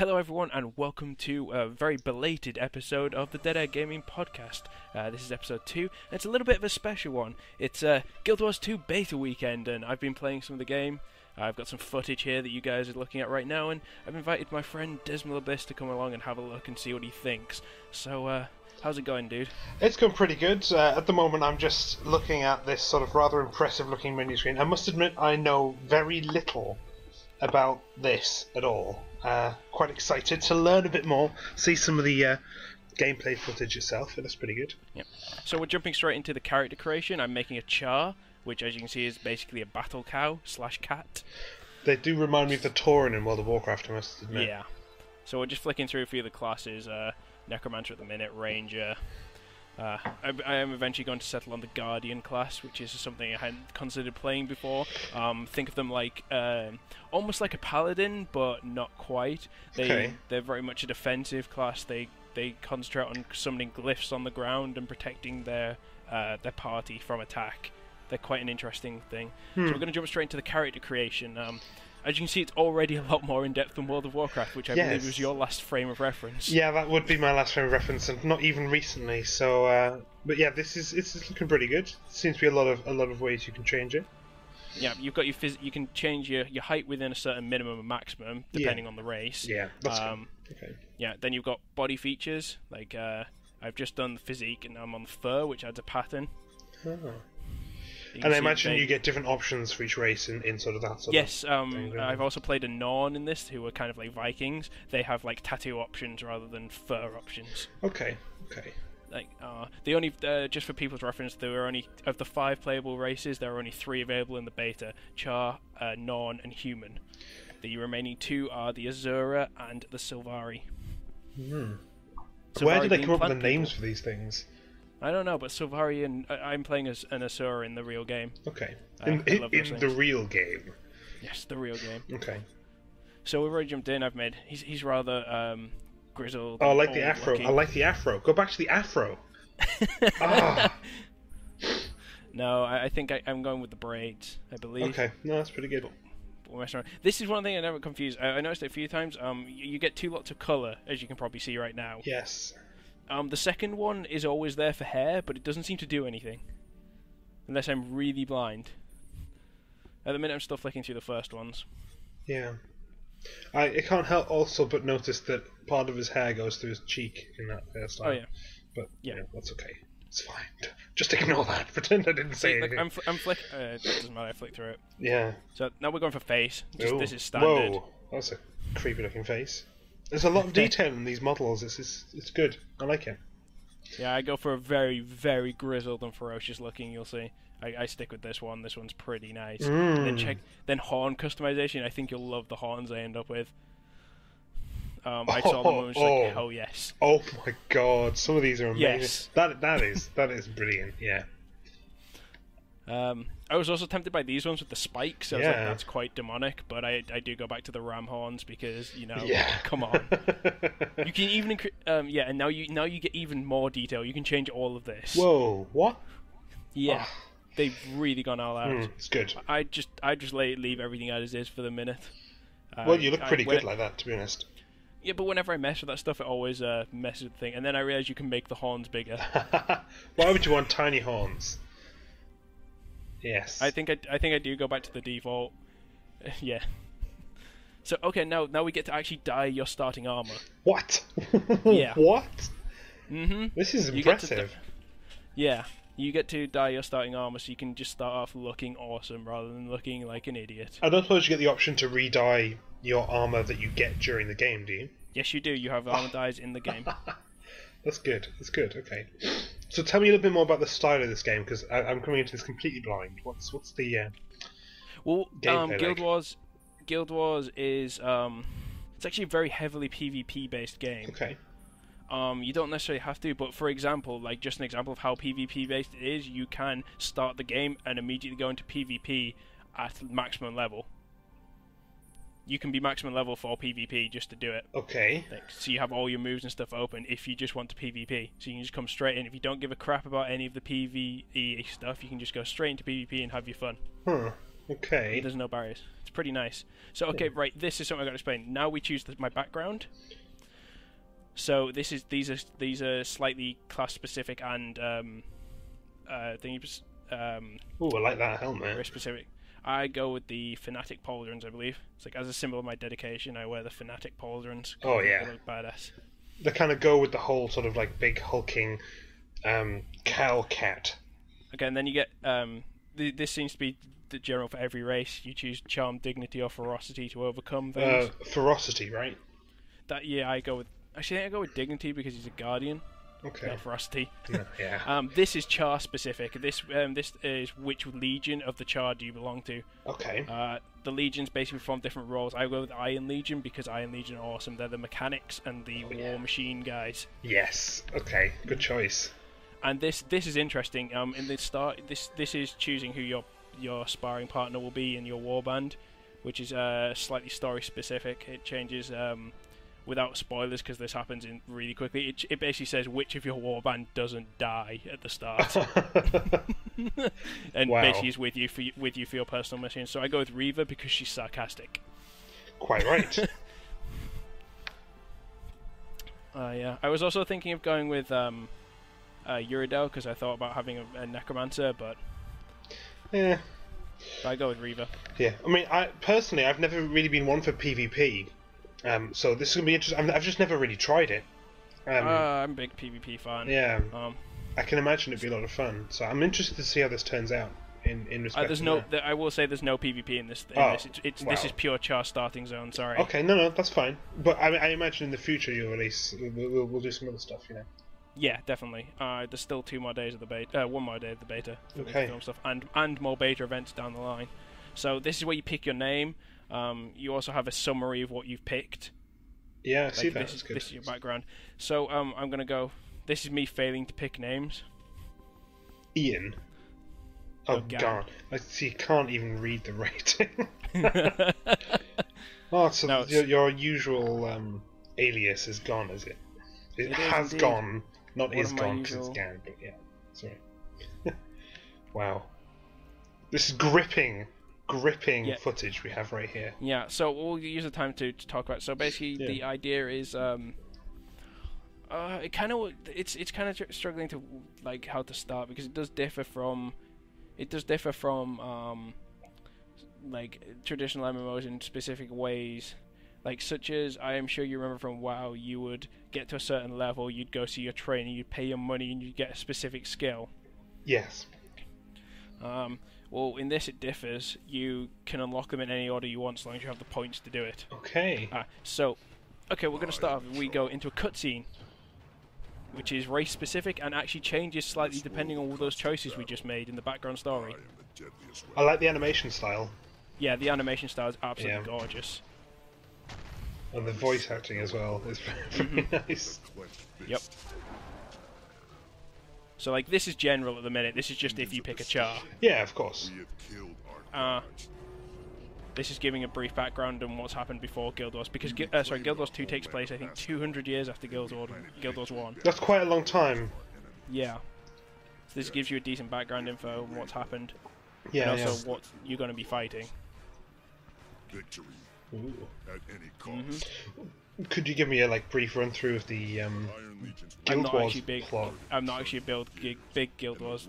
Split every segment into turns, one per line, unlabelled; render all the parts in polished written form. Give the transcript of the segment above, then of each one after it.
Hello, everyone, and welcome to a very belated episode of the Dead Air Gaming Podcast. This is episode 2, and it's a little bit of a special one. It's Guild Wars 2 beta weekend, and I've been playing some of the game. I've got some footage here that you guys are looking at right now, and I've invited my friend DismalAbyss to come along and have a look and see what he thinks. So, how's it going, dude?
It's going pretty good. At the moment, I'm just looking at this sort of rather impressive-looking menu screen. I must admit, I know very little about this at all. Quite excited to learn a bit more, see some of the gameplay footage itself, and that's pretty good.
Yep. So we're jumping straight into the character creation. I'm making a Charr, which, as you can see, is basically a battle cow / cat.
They do remind me of the Tauren in World of Warcraft, I must admit.
Yeah. So we're just flicking through a few of the classes. Necromancer at the minute, Ranger. I am eventually going to settle on the Guardian class, which is something I hadn't considered playing before. Think of them like almost like a paladin, but not quite. They're very much a defensive class. They concentrate on summoning glyphs on the ground and protecting their party from attack. They're quite an interesting thing. So we're going to jump straight into the character creation. As you can see, it's already a lot more in-depth than World of Warcraft, which I believe was your last frame of reference.
Yeah, that would be my last frame of reference, and not even recently. So, but yeah, it's looking pretty good. Seems to be a lot of ways you can change it.
Yeah, you've got you can change your height within a certain minimum and maximum depending on the race.
Yeah, that's okay.
Yeah, then you've got body features like I've just done the physique and I'm on the fur, which adds a pattern.
Oh. And I imagine you get different options for each race in sort of that sort of thing.
I've also played a Norn in this, who are kind of like Vikings. They have like tattoo options rather than fur options.
Okay.
Like the only just for people's reference, there were only of the 5 playable races, there are only 3 available in the beta: Charr, Norn, and Human. The remaining 2 are the Azura and the Sylvari.
Where did they come up with the names for these things?
I don't know, but Sylvari and I'm playing as an Asura in the real game.
Okay. In the real game?
Yes, the real game.
Okay.
So we've already jumped in. I've made... He's rather grizzled.
Oh, I like the afro. Looking. I like the afro. Go back to the afro.
No, I think I'm going with the braids, I believe.
Okay. No, that's pretty good.
This is one thing I never confused. I noticed it a few times. You get 2 lots of colour, as you can probably see right now.
Yes.
The second one is always there for hair, but it doesn't seem to do anything. Unless I'm really blind. At the minute, I'm still flicking through the first ones.
Yeah. I can't help also but notice that part of his hair goes through his cheek in that hairstyle.
Oh, yeah.
But, yeah, that's okay. It's fine. Just ignore that. Pretend I didn't say anything.
I'm flicking... it doesn't matter, I flick through it.
Yeah.
So, now we're going for face. This is standard.
Whoa. That's a creepy-looking face. There's a lot of detail in these models. It's good. I like it.
Yeah, I go for a very, very grizzled and ferocious looking. You'll see. I stick with this one. This one's pretty nice. Then horn customization. I think you'll love the horns I end up with. I saw them and was like, oh yes.
Oh my god! Some of these are amazing.
Yes.
That is brilliant. Yeah.
I was also tempted by these ones with the spikes. I was like, that's quite demonic, but I do go back to the ram horns because, come on. You can even and now you get even more detail. You can change all of this.
Whoa, what?
Yeah. They've really gone all out.
It's good.
I just leave everything as is for the minute.
Well, you look pretty good like that, to be honest.
Yeah, but whenever I mess with that stuff, it always messes with the thing. And then I realize you can make the horns bigger.
Why would you want tiny horns? Yes.
I think I do go back to the default. Yeah. So okay, now we get to actually dye your starting armor.
What?
Yeah.
What?
Mhm.
This is impressive.
You get to dye your starting armor, so you can just start off looking awesome rather than looking like an idiot.
I don't suppose you get the option to re-dye your armor that you get during the game, do you?
Yes, you do. You have armor dyes in the game.
That's good. Okay. So tell me a little bit more about the style of this game, because I'm coming into this completely blind. What's the gameplay
Guild Wars is it's actually a very heavily PvP based game.
Okay.
You don't necessarily have to, but for example, like just an example of how PvP based it is, you can start the game and immediately go into PvP at maximum level. You can be maximum level for PvP just to do it.
Okay.
So you have all your moves and stuff open if you just want to PvP. So you can just come straight in. If you don't give a crap about any of the PvE stuff, you can just go straight into PvP and have your fun.
Okay.
There's no barriers. It's pretty nice. So okay, right, this is something I got to explain. Now we choose my background. So these are slightly class specific and thingy.
Ooh, I like that helmet.
Very specific. I go with the Fanatic pauldrons, I believe. It's like as a symbol of my dedication, I wear the Fanatic pauldrons.
Oh yeah,
they look badass.
They kind of go with the whole sort of like big hulking cow cat.
Okay, and then you get this seems to be the general for every race. You choose charm, dignity, or ferocity to overcome things.
Ferocity, right?
That I go with. Actually, I think I go with dignity because he's a guardian.
Okay.
Not ferocity.
Yeah.
This is Charr specific. This is which legion of the Charr do you belong to?
Okay.
The legions basically form different roles. I go with Iron Legion because Iron Legion are awesome. They're the mechanics and the war machine guys.
Yes. Okay. Good choice.
And this is interesting. In the start, this is choosing who your sparring partner will be in your warband, which is slightly story specific. It changes. Without spoilers, because this happens in really quickly, it basically says which of your warband doesn't die at the start, and basically is with you for your personal mission. So I go with Reaver because she's sarcastic.
Quite right.
Yeah, I was also thinking of going with Uridel because I thought about having a necromancer, but
yeah,
I go with Reaver.
Yeah, I mean, I've never really been one for PvP. So this is going to be interesting. I've just never really tried it.
I'm a big PvP fan.
Yeah. I can imagine it'd be a lot of fun. So I'm interested to see how this turns out in respect to that.
I will say there's no PvP in this. This is pure Charr starting zone, sorry.
Okay, no, that's fine. But I imagine in the future you'll release... We'll do some other stuff, you know.
Yeah, definitely. There's still 2 more days of the beta. 1 more day of the beta.
Okay.
Film stuff, and more beta events down the line. So this is where you pick your name. You also have a summary of what you've picked.
Yeah, I see that.
This is your background. So I'm going to go... This is me failing to pick names.
Ian. Oh, God. I see, you can't even read the rating. So no, your usual alias is gone, is it? It has gone. Not is gone, because it's gone, but yeah. Sorry. Wow. This is gripping footage we have right here.
Yeah, so we'll use the time to talk about it. So basically, the idea is, it's kind of struggling to like how to start because it does differ from like traditional MMOs in specific ways, like such as I am sure you remember from WoW, you would get to a certain level, you'd go see your trainer, you'd pay your money, and you'd get a specific skill.
Yes.
Well, in this it differs. You can unlock them in any order you want, as long as you have the points to do it.
Okay.
We're going to start off. We go into a cutscene, which is race specific and actually changes slightly depending on all those choices we just made in the background story.
I like the animation style.
Yeah, the animation style is absolutely gorgeous.
And the voice acting as well is very nice.
Yep. So, like, this is general at the minute. This is just if you pick a Charr.
Yeah, of course.
This is giving a brief background on what's happened before Guild Wars, because Guild Wars 2 takes place, I think, 200 years after Guild Wars 1.
That's quite a long time.
Yeah. So this gives you a decent background info on what's happened.
Yeah,
and also what you're going to be fighting.
Victory
Ooh.
at any cost.
Could you give me a brief run through of the Guild Wars plot?
I'm not actually a big Guild Wars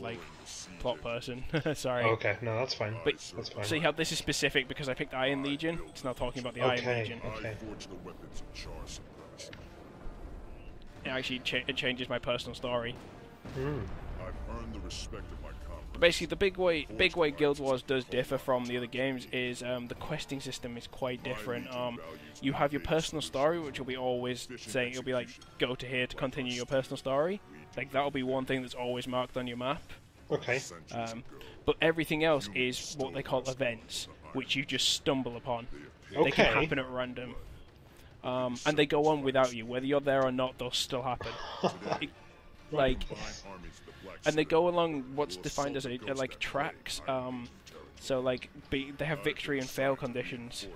plot person. Sorry.
Okay, no, that's fine.
But
that's fine.
See how this is specific because I picked Iron Legion. It's not talking about the Iron Legion.
Okay.
It actually it changes my personal story.
I've earned the respect of my comrades.
Basically, the big way Guild Wars does differ from the other games is the questing system is quite different. You have your personal story, which will be always saying it'll be like go to here to continue your personal story. Like that'll be one thing that's always marked on your map.
Okay.
But everything else is what they call events, which you just stumble upon.
Okay.
They can happen at random, and they go on without you. Whether you're there or not, they'll still happen. And they go along what's defined as tracks. So they have victory and fail conditions.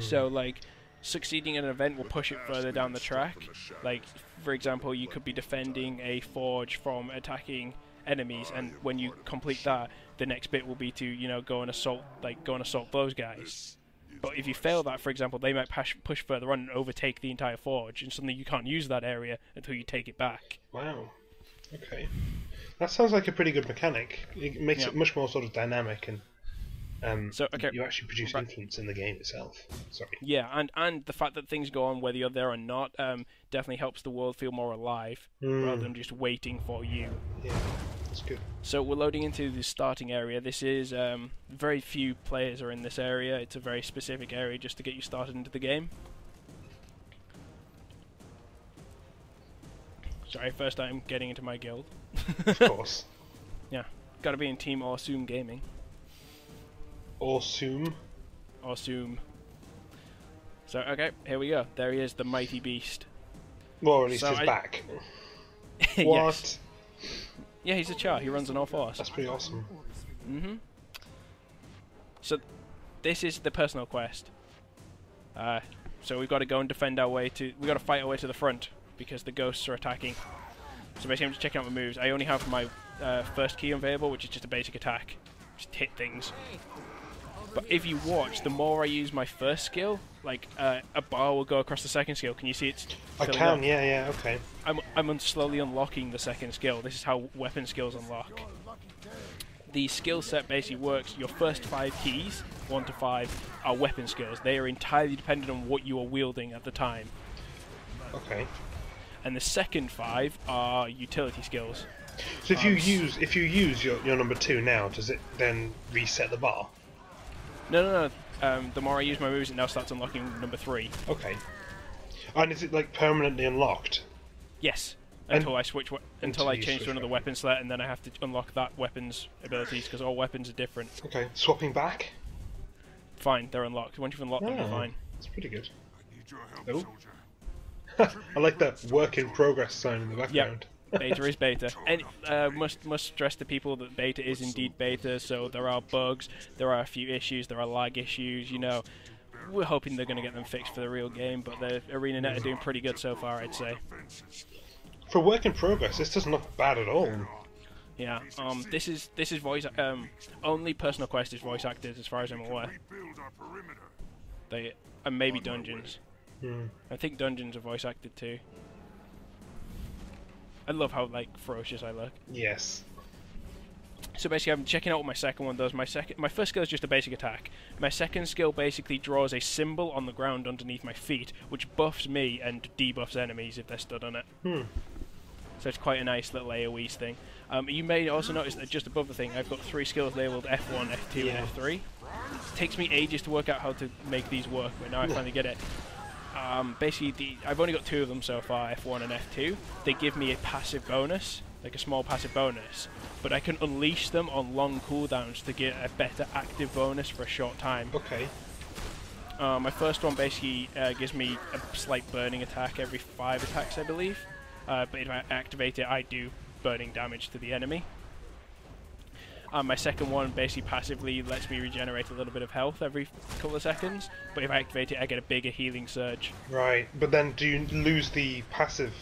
So succeeding in an event will push it further down the track. Like for example, you could be defending a forge from attacking enemies, and when you complete that, the next bit will be to, you know, go and assault those guys. But if you fail that, for example, they might push further on and overtake the entire forge, and suddenly you can't use that area until you take it back.
Wow. Okay. That sounds like a pretty good mechanic. It makes it much more sort of dynamic, and
so, okay,
you actually produce influence in the game itself. Sorry.
Yeah, and the fact that things go on whether you're there or not definitely helps the world feel more alive, rather than just waiting for you.
Yeah, that's good.
So we're loading into the starting area. This is very few players are in this area. It's a very specific area just to get you started into the game. Sorry, first time getting into my guild.
Of course.
Yeah, gotta be in Team Awesome Gaming.
Awesome.
Awesome. So, okay, here we go. There he is, the mighty beast.
Well, at least he's back. What?
Yes. Yeah, he's a Charr. He runs on all fours.
That's pretty awesome.
So, this is the personal quest. So we've got to go and defend our way to... We've got to fight our way to the front, because the ghosts are attacking. So basically I'm just checking out my moves. I only have my first key available, which is just a basic attack. Just hit things. But if you watch, the more I use my first skill, like a bar will go across the second skill. Can you see it's
I
filling
can,
up?
yeah, okay.
I'm slowly unlocking the second skill. This is how weapon skills unlock. The skill set basically works. Your first 5 keys, 1 to 5, are weapon skills. They are entirely dependent on what you are wielding at the time.
Okay.
And the second 5 are utility skills.
So if you use your number 2 now, does it then reset the bar?
No. The more I use my moves, it now starts unlocking number 3.
Okay. And is it like permanently unlocked?
Yes. Until I change to
switch
another weapon slot, and then I have to unlock that weapon's abilities, because all weapons are different.
Okay. Swapping back?
Fine, they're unlocked. Once you've unlocked them, you're fine.
That's pretty good.
I need your help,
Oh.
soldier.
I like that work in progress sign in the background.
Beta is beta. And must stress to people that beta is indeed beta, so there are bugs, there are a few issues, there are lag issues, you know. We're hoping they're going to get them fixed for the real game, but the ArenaNet are doing pretty good so far, I'd say.
For work in progress, this doesn't look bad at all.
Yeah, this is voice only personal quest is voice acted as far as I'm aware.
Rebuild our perimeter.
And maybe dungeons. I think dungeons are voice acted too. I love how like ferocious I look.
Yes.
So basically, I'm checking out what my second one does. My first skill is just a basic attack. My second skill basically draws a symbol on the ground underneath my feet, which buffs me and debuffs enemies if they're stood on it. So it's quite a nice little AoE thing. You may also notice that just above the thing, I've got 3 skills labelled F1, F2, and F3. It takes me ages to work out how to make these work, but now I finally get it. Basically, I've only got 2 of them so far, F1 and F2. They give me a passive bonus, like a small passive bonus, but I can unleash them on long cooldowns to get a better active bonus for a short time.
Okay.
My first one basically gives me a slight burning attack every 5 attacks, I believe. But if I activate it, I do burning damage to the enemy. My second one basically passively lets me regenerate a little bit of health every couple of seconds, but if I activate it, I get a bigger healing surge.
Right, but then do you lose the passive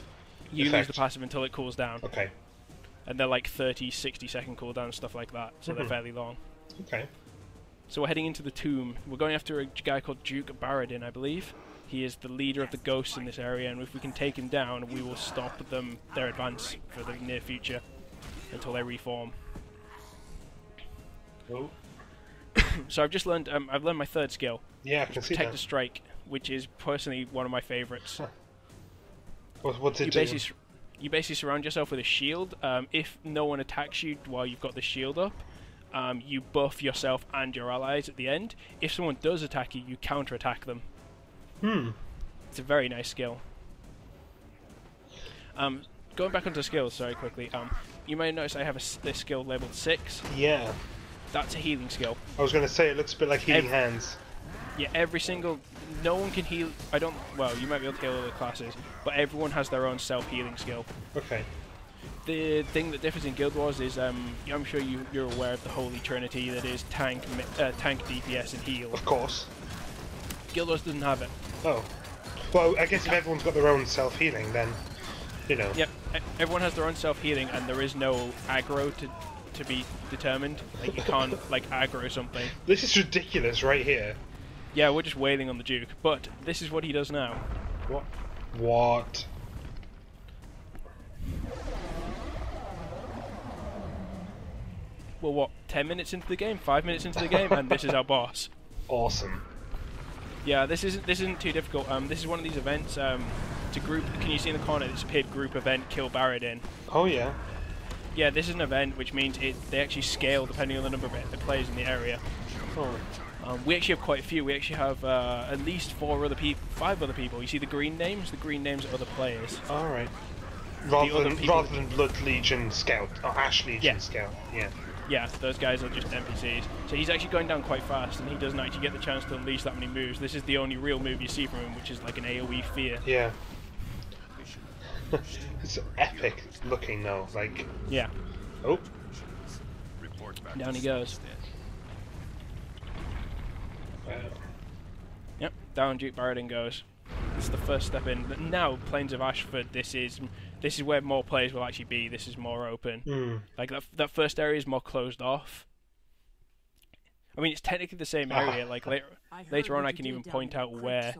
You
effect?
lose the passive until it cools down.
Okay.
And they're like 30, 60 second cooldowns, stuff like that, so they're fairly long.
Okay.
So we're heading into the tomb. We're going after a guy called Duke Baradin, I believe. He is the leader of the ghosts in this area, and if we can take him down, we will stop their advance for the near future until they reform.
Oh.
So I've just learned. I've learned my third skill.
Yeah, I can see
Protect
that.
the Strike, which is personally one of my favourites.
What's it do?
You basically surround yourself with a shield. If no one attacks you while you've got the shield up, you buff yourself and your allies at the end. If someone does attack you, you counter-attack them. It's a very nice skill. Going back onto skills, sorry, quickly. You may notice I have this skill labelled 6.
Yeah.
That's a healing skill.
I was going to say, it looks a bit like healing hands.
Yeah, every single... No one can heal... Well, you might be able to heal other classes, but everyone has their own self-healing skill.
Okay.
The thing that differs in Guild Wars is, I'm sure you're aware of the Holy Trinity that is tank, DPS, and heal.
Of course.
Guild Wars doesn't have it.
Oh. Well, I guess if everyone's got their own self-healing, then, you know.
Yep. everyone has their own self-healing, and there is no aggro to be determined. Like, you can't, like, aggro something.
This is ridiculous right here.
Yeah, we're just wailing on the Duke, but this is what he does now.
What? What?
Well, what, 10 minutes into the game? 5 minutes into the game? And this is our boss.
Awesome.
Yeah, this isn't too difficult. This is one of these events, it's a group, can you see in the corner, it's appeared group event, kill Baradin.
Oh yeah.
Yeah, this is an event, which means they actually scale depending on the number of players in the area.
Oh.
We actually have quite a few. We actually have at least 5 other people. You see the green names? The green names are other players.
Alright. Rather than Blood Legion Scout, or Ash Legion Scout, yeah.
Yeah, those guys are just NPCs. So he's actually going down quite fast, and he doesn't actually get the chance to unleash that many moves. This is the only real move you see from him, which is like an AoE fear.
Yeah. It's epic looking though, like...
Yeah.
Oh.
Down he goes.
Wow.
Yep, down Duke Baradin goes. This is the first step in. But now, Plains of Ashford, this is where more players will actually be. This is more open. Like, that first area is more closed off. I mean, it's technically the same area. Like, later on I can even point out where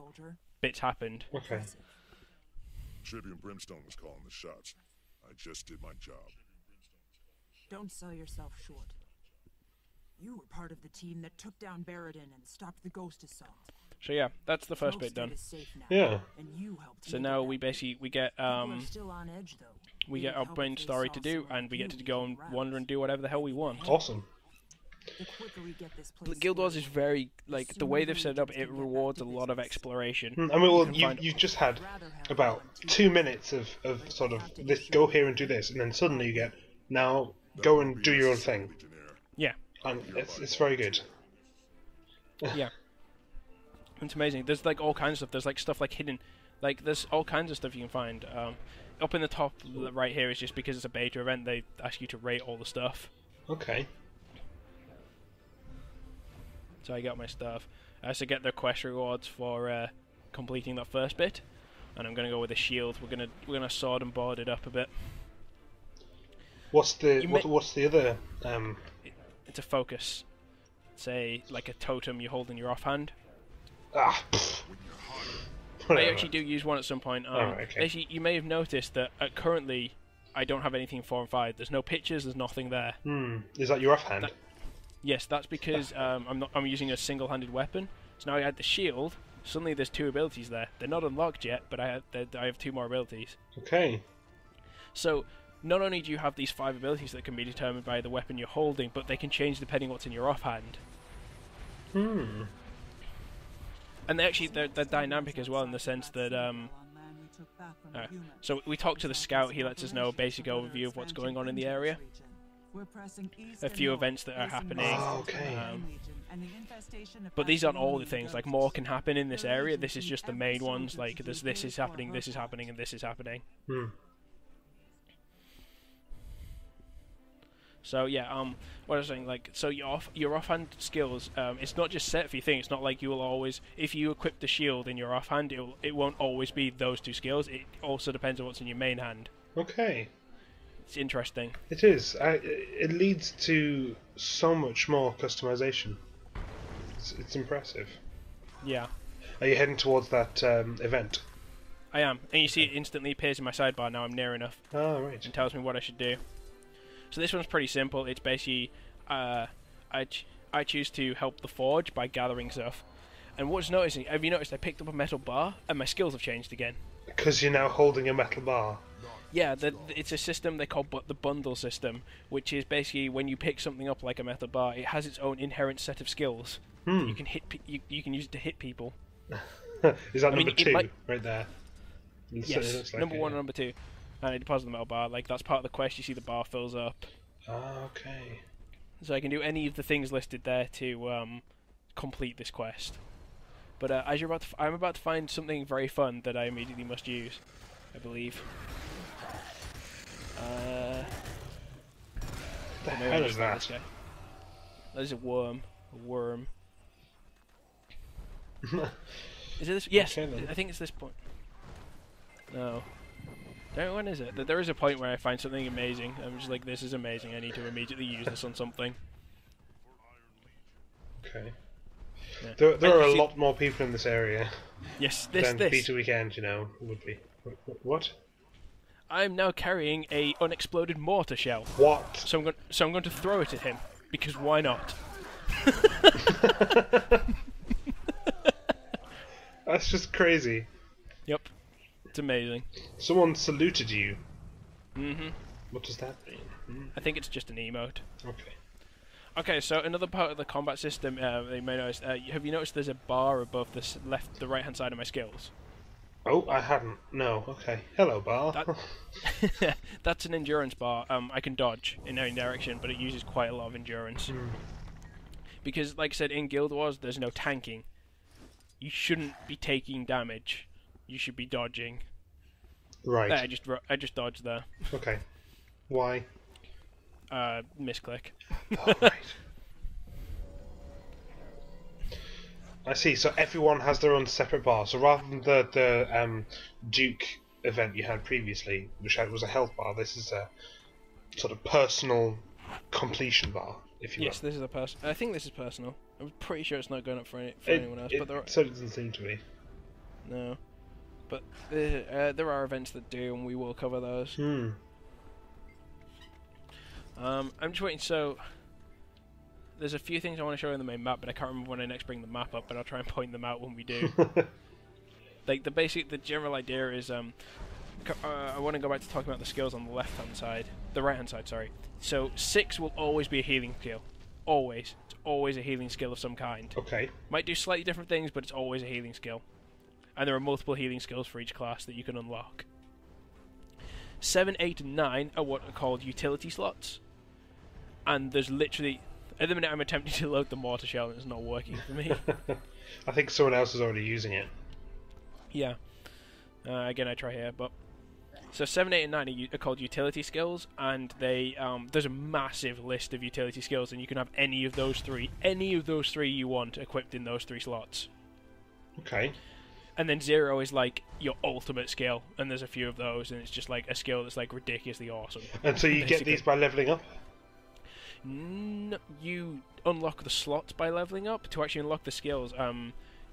bits happened.
Okay.
Tribune Brimstone was calling the shots. I just did my job.
Don't sell yourself short. You were part of the team that took down Baradin and stopped the ghost assault.
So yeah, that's the first bit done.
Yeah.
So now we get our main story to do, and we get to go and wander and do whatever the hell we want.
Awesome.
Guild Wars is very, like, the way they've set it up, it rewards a lot of exploration.
I mean, well, you've just had about 2 minutes of sort of this, go here and do this, and then suddenly you get, now go and do your own thing.
Yeah.
And it's very good.
Yeah. It's amazing. There's like all kinds of stuff. There's like stuff like hidden, like there's all kinds of stuff you can find. Up in the top right here is just because it's a beta event, they ask you to rate all the stuff.
Okay.
So I got my stuff. I also get the quest rewards for completing that first bit, and I'm gonna go with a shield. We're gonna sword and board it up a bit.
What's the other?
It's a focus. Say like a totem you hold in your offhand.
Ah.
I actually do use one at some point.
Right, okay.
Actually, you may have noticed that currently I don't have anything in 4 and 5. There's no pictures. There's nothing there.
Is that your offhand?
Yes, that's because I'm using a single-handed weapon. So now I add the shield. Suddenly there's 2 abilities there. They're not unlocked yet, but I have 2 more abilities.
Okay.
So not only do you have these 5 abilities that can be determined by the weapon you're holding, but they can change depending on what's in your offhand. And they're dynamic as well in the sense that so we talk to the scout. He lets us know a basic overview of what's going on in the area. A few events that are happening.
Okay.
But these aren't all the things. Like, more can happen in this area. This is just the main ones. Like, this is happening, this is happening, and this is happening. So yeah, what I was saying, like, so your offhand skills, it's not just set for your thing. It's not like you will always, if you equip the shield in your offhand, it won't always be those 2 skills. It also depends on what's in your main hand.
Okay.
It's interesting.
It is. It leads to so much more customization. It's impressive.
Yeah.
Are you heading towards that event?
I am, and you see it instantly appears in my sidebar now. I'm near enough.
Oh, right.
And tells me what I should do. So this one's pretty simple. It's basically I choose to help the forge by gathering stuff. And what's noticing? Have you noticed I picked up a metal bar and my skills have changed again?
Because you're now holding a metal bar.
Yeah, it's a system they call the bundle system, which is basically when you pick something up like a metal bar, it has its own inherent set of skills. You can you can use it to hit people.
Is that number 2 right there?
Yes, number 1 and number 2. And I deposit the metal bar. Like, that's part of the quest. You see the bar fills up.
Ah, okay.
So I can do any of the things listed there to complete this quest. But as I'm about to find something very fun that I immediately must use, I believe.
The hell is that?
That is a worm. A worm. Is it this? Yes, okay, I think it's this point. No. When is it? There is a point where I find something amazing. I'm just like, this is amazing. I need to immediately use this on something.
Okay.
Yeah.
There are a lot more people in this area
Yes,
than Beta Weekend, would be. What?
I'm now carrying a unexploded mortar shell.
What?
So I'm going to throw it at him because why not?
That's just crazy.
Yep, it's amazing.
Someone saluted you.
Mhm.
What does that mean?
I think it's just an emote.
Okay.
Okay, so another part of the combat system you may notice. Have you noticed there's a bar above the right hand side of my skills?
Oh, I hadn't. No. Okay. Hello, bar.
That's an endurance bar. I can dodge in any direction, but it uses quite a lot of endurance. Because, like I said, in Guild Wars, there's no tanking. You shouldn't be taking damage. You should be dodging.
Right.
I just dodged there.
Okay. Why?
Misclick.
Oh, right. I see. So everyone has their own separate bar. So rather than the Duke event you had previously, which was a health bar, this is a sort of personal completion bar, if you will.
Yes, this is a I think this is personal. I'm pretty sure it's not going up for anyone else. But
so it doesn't seem to be.
No. But there are events that do, and we will cover those. I'm just waiting. So there's a few things I want to show you on the main map, but I can't remember when I next bring the map up. But I'll try and point them out when we do. Like the general idea is, I want to go back to talking about the skills on the left-hand side, the right-hand side. Sorry. So 6 will always be a healing skill. Always. It's always a healing skill of some kind.
Okay.
Might do slightly different things, but it's always a healing skill. And there are multiple healing skills for each class that you can unlock. 7, 8, and 9 are what are called utility slots. And there's literally... At the minute I'm attempting to load the mortar shell and it's not working for me.
I think someone else is already using it.
Yeah. Again, I try here, but... So 7, 8, and 9 are called utility skills, and they there's a massive list of utility skills, and you can have any of those three you want equipped in those 3 slots.
Okay.
And then 0 is like your ultimate skill, and there's a few of those, and it's just like a skill that's like ridiculously awesome.
And so you get these by leveling up?
You unlock the slots by leveling up. To actually unlock the skills,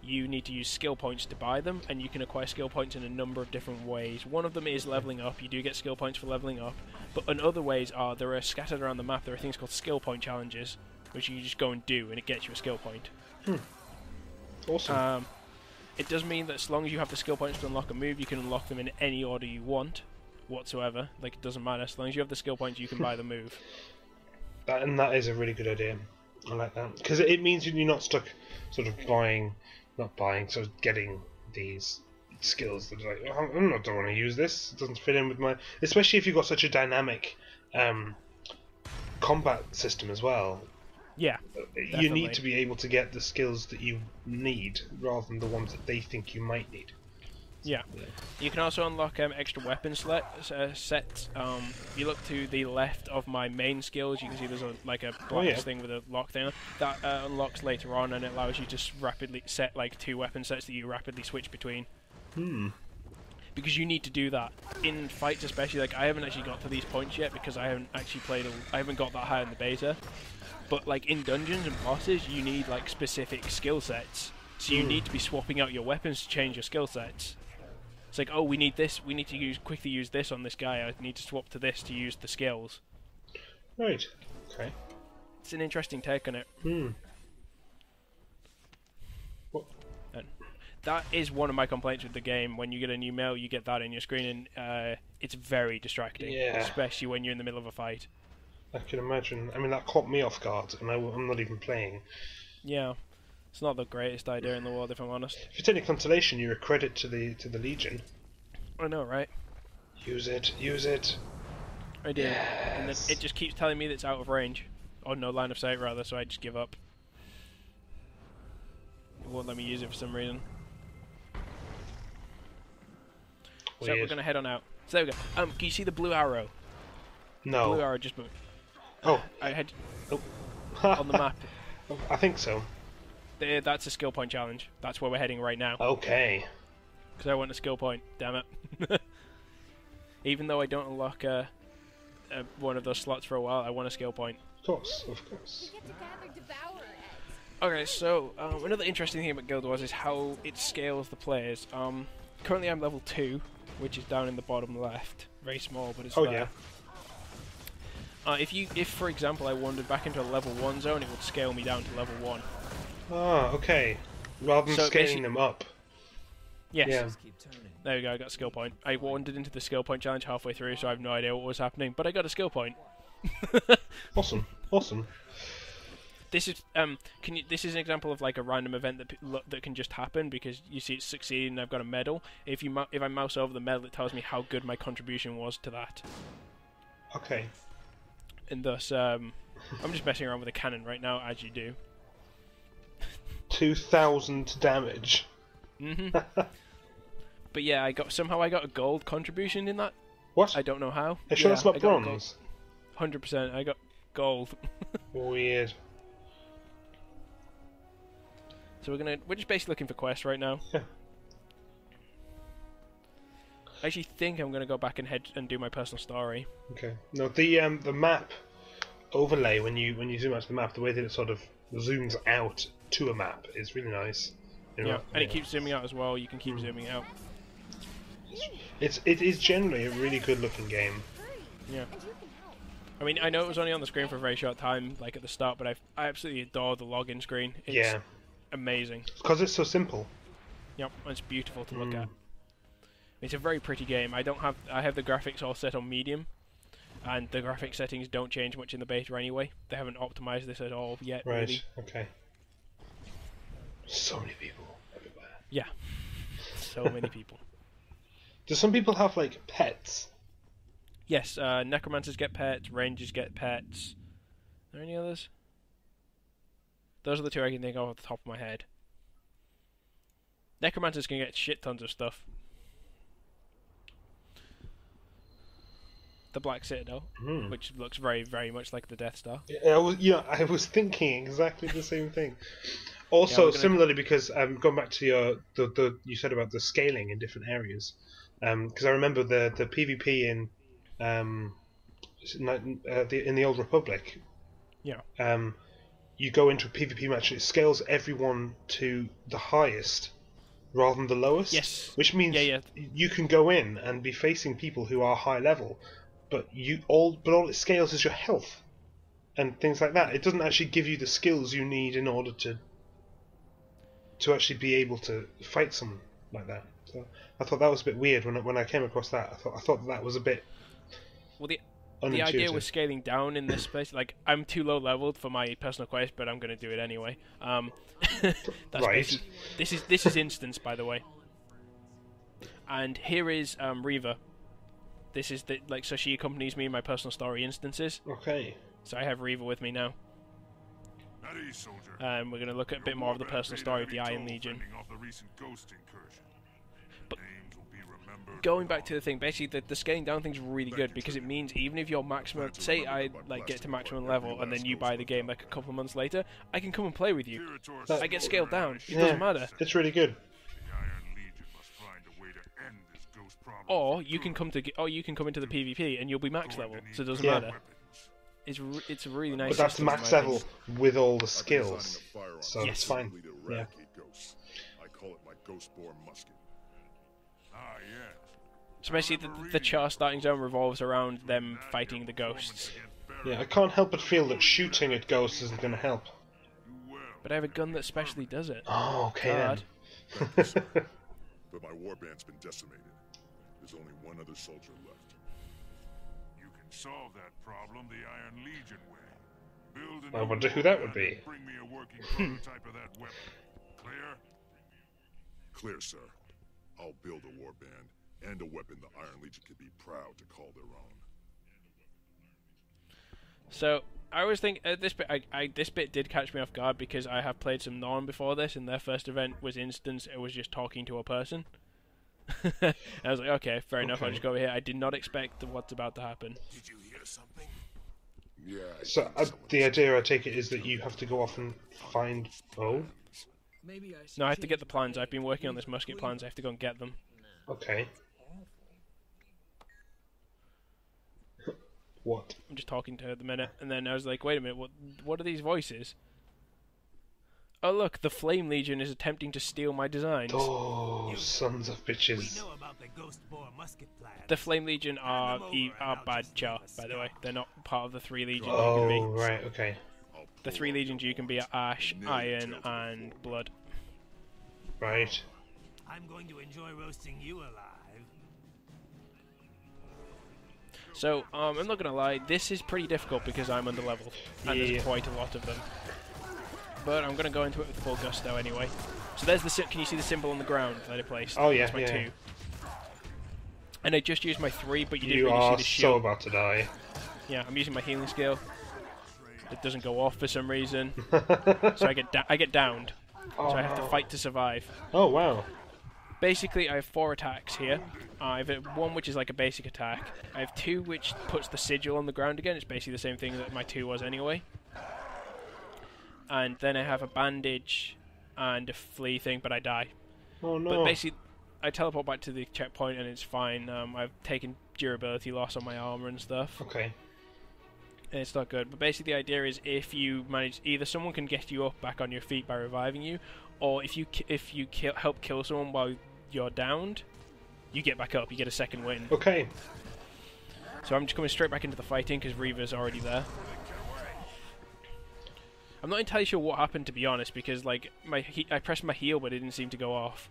you need to use skill points to buy them, and you can acquire skill points in a number of different ways. One of them is leveling up. You do get skill points for leveling up, but in other ways there are scattered around the map. There are things called skill point challenges, which you just go and do, and it gets you a skill point.
Awesome.
It does mean that as long as you have the skill points to unlock a move, you can unlock them in any order you want, whatsoever. Like, it doesn't matter. As long as you have the skill points, you can buy the move.
That is a really good idea. I like that. Because it means you're not stuck sort of sort of getting these skills that are like, oh, I don't want to use this. It doesn't fit in with my... Especially if you've got such a dynamic combat system as well.
Yeah,
you need to be able to get the skills that you need rather than the ones that they think you might need.
Yeah. You can also unlock extra weapon sets. If you look to the left of my main skills, you can see there's a black thing with a lock thing. That unlocks later on, and it allows you to rapidly set like 2 weapon sets that you rapidly switch between. Because you need to do that in fights, especially. Like, I haven't actually got to these points yet because I haven't actually I haven't got that high in the beta. But like in dungeons and bosses, you need like specific skill sets. So you need to be swapping out your weapons to change your skill sets. It's like, oh, we need this. We need to quickly use this on this guy. I need to swap to this to use the skills.
Right. Okay.
It's an interesting take on it.
What?
And that is one of my complaints with the game. When you get a new mail, you get that in your screen, and it's very distracting.
Yeah.
Especially when you're in the middle of a fight.
I can imagine. I mean, that caught me off guard, and I'm not even playing.
Yeah. It's not the greatest idea in the world, if I'm honest.
If it's any consolation, you're a credit to the Legion.
I know, right?
Use it. Use it.
I do.
Yes.
And then it just keeps telling me that it's out of range. Or no line of sight, rather, so I just give up. It won't let me use it for some reason.
Weird.
So we're going to head on out. So there we go. Can you see the blue arrow?
No.
Blue arrow just moved.
Oh.
I had
Oh.
on the map.
I think so.
That's a skill point challenge. That's where we're heading right now.
Okay.
Because I want a skill point. Damn it. even though I don't unlock one of those slots for a while, I want a skill point.
Of course, of course.
Okay, so another interesting thing about Guild Wars is how it scales the players. Currently I'm level 2, which is down in the bottom left. Very small, but it's there.
Yeah.
If for example I wandered back into a level 1 zone, it would scale me down to level 1.
Ah, okay. Rather than scaling them up.
Yes.
Yeah.
There we go, I got a skill point. I wandered into the skill point challenge halfway through, so I have no idea what was happening, but I got a skill point.
Awesome, awesome.
This is this is an example of like a random event that can just happen because you see it succeed and I've got a medal. If I mouse over the medal, it tells me how good my contribution was to that.
Okay.
And thus, I'm just messing around with a cannon right now, as you do.
2,000 damage.
But yeah, somehow I got a gold contribution in that.
What?
I don't know how.
Are you sure that's not bronze?
100%. I got gold.
Weird.
So we're just basically looking for quests right now.
Yeah.
I actually think I'm gonna go back and do my personal story.
Okay. No, the map overlay when you zoom out to the map, the way that it sort of zooms out to a map is really nice.
Yeah, and it keeps zooming out as well. You can keep zooming out.
It is generally a really good looking game.
Yeah. I mean, I know it was only on the screen for a very short time, like at the start, but I absolutely adore the login screen. It's amazing.
Because it's so simple.
Yep, and it's beautiful to look at. It's a very pretty game. I have the graphics all set on medium, and the graphic settings don't change much in the beta anyway. They haven't optimized this at all yet.
Right.
Really.
Okay. So many people everywhere.
Yeah. So many people.
Do some people have like pets?
Yes, necromancers get pets, rangers get pets. Are there any others? Those are the two I can think of off the top of my head. Necromancers can get shit tons of stuff. The Black Citadel, which looks very, very much like the Death Star.
I was thinking exactly the same thing. Also, similarly, because going back to you said about the scaling in different areas, because I remember the PvP in the Old Republic.
Yeah.
You go into a PvP match, it scales everyone to the highest rather than the lowest.
Yes.
Which means you can go in and be facing people who are high level, but all it scales is your health and things like that. It doesn't actually give you the skills you need in order to actually be able to fight someone like that. So I thought that was a bit weird when I came across that. I thought that was a bit.
Well, the idea was scaling down in this place. Like, I'm too low leveled for my personal quest, but I'm going to do it anyway. That's
right.
This is instance, by the way. And here is Reva. This is so she accompanies me in my personal story instances.
Okay.
So I have Reva with me now. And we're going to look at a bit more of the personal story of the Iron Legion. But going back to the thing, basically the scaling down thing's really good because it means even if you're maximum, say I get to maximum level and then you buy the game like a couple of months later, I can come and play with you. I get scaled down. It doesn't matter.
It's really good.
Or you can come into the PvP and you'll be max level, so it doesn't matter. It's a really nice.
But that's max level with all the skills, so it's fine. Yeah.
I call it my ghost-born musket.
So basically, the Charr starting zone revolves around them fighting the ghosts.
Yeah, I can't help but feel that shooting at ghosts isn't going to help.
But I have a gun that specially does it.
Oh, okay then.
But my warband's been decimated. There's only one other soldier left. You can solve that problem the Iron Legion way.
I wonder who that would be.
Bring me a working prototype of that weapon. Clear? Clear, sir. I'll build a warband and a weapon the Iron Legion could be proud to call their own.
So I always think this bit did catch me off guard because I have played some Norn before this, and their first event was instance. It was just talking to a person. I was like, okay, fair enough. I'll just go over here. I did not expect what's about to happen.
Did you hear something? Yeah.
So the idea, I take it, is that you have to go off and find. Oh.
No, I have to get the plans. I've been working on this musket plans. I have to go and get them.
Okay. What?
I'm just talking to her at the minute, and then I was like, wait a minute, what are these voices? Oh look, the Flame Legion is attempting to steal my designs.
Oh, sons of bitches.
We know about the ghost bore musket plan.
The Flame Legion are bad Charr, by the way. They're not part of the 3 legions you can
Oh,
be.
right, okay.
The 3 legions you can be are Ash, Iron, and Blood.
Right.
I'm going to enjoy roasting you alive.
So, I'm not gonna lie, this is pretty difficult because I'm underleveled, and there's quite a lot of them. But I'm gonna go into it with full gusto anyway. So there's the can you see the symbol on the ground that I placed?
Oh yeah,
That's my
yeah.
2. And I just used my 3, but you didn't
You
really see
are
the
so
shield.
about to die.
Yeah, I'm using my healing skill. It doesn't go off for some reason, so I get downed.
Oh,
So I have to fight to survive.
Oh wow.
Basically, I have 4 attacks here. I have 1 which is like a basic attack. I have 2 which puts the sigil on the ground again. It's basically the same thing that my 2 was anyway. And then I have a bandage and a flee thing, but I die.
Oh no.
But basically, I teleport back to the checkpoint and it's fine. I've taken durability loss on my armor and stuff.
Okay.
And it's not good. But basically, the idea is if you manage, either someone can get you up back on your feet by reviving you, or if you help kill someone while you're downed, you get back up. You get a second win.
Okay.
So I'm just coming straight back into the fighting because Reaver's already there. I'm not entirely sure what happened, to be honest, because like I pressed my heal but it didn't seem to go off.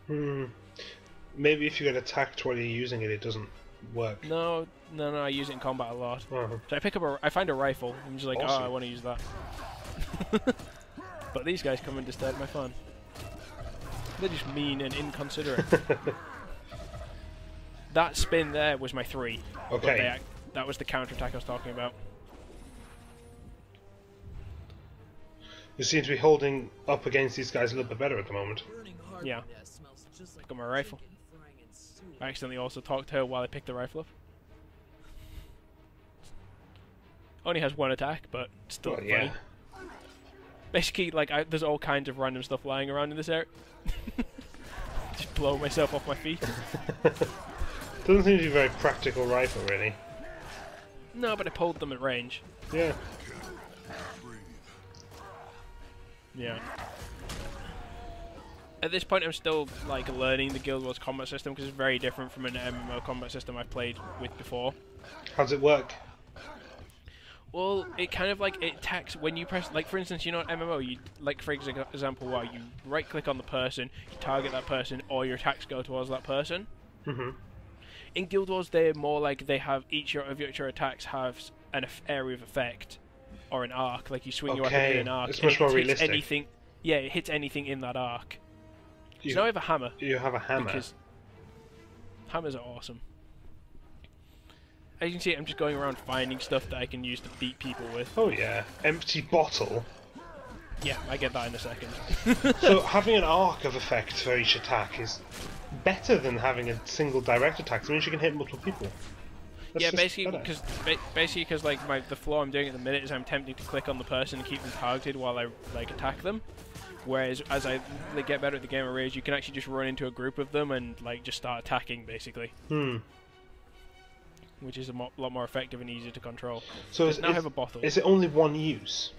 Maybe if you get attacked while you're using it, it doesn't work.
No, I use it in combat a lot.
Uh-huh.
So I find a rifle. I'm just like,
Awesome.
oh, I want to use that. But these guys come and disturb my fun. They're just mean and inconsiderate. That spin there was my 3.
Okay.
That was the counter-attack I was talking about.
You seem to be holding up against these guys a little bit better at the moment.
Yeah. Pick up my rifle. I accidentally also talked to her while I picked the rifle up. Only has 1 attack, but still
Well,
funny.
yeah.
Basically, like, there's all kinds of random stuff lying around in this area. Just blow myself off my feet.
Doesn't seem to be a very practical rifle, really.
No, but I pulled them at range.
Yeah.
Yeah. At this point, I'm still like learning the Guild Wars combat system because it's very different from an MMO combat system I've played with before.
How does it work?
Well, it kind of like it attacks when you press, like for instance, you know, MMO, you like for example, while you right-click on the person, you target that person, or your attacks go towards that person. In Guild Wars, they're more like they have each of your attacks have an area of effect or an arc. Like you swing your weapon in an arc.
It's much more realistic.
Anything, yeah, it hits anything in that arc.
You,
So now I have a hammer.
You have a hammer.
Because hammers are awesome. As you can see, I'm just going around finding stuff that I can use to beat people with.
Oh yeah, empty bottle.
Yeah, I get that in a second.
So having an arc of effect for each attack is better than having a single direct attack. It means you can hit multiple people. That's
Yeah,
just
basically
better.
because like the flaw I'm doing at the minute is I'm tempting to click on the person and keep them targeted while I like attack them. Whereas as I get better at the game of Rage, you can actually just run into a group of them and like just start attacking basically. Which is a lot more effective and easier to control.
So
now I have a bottle.
Is it only one use?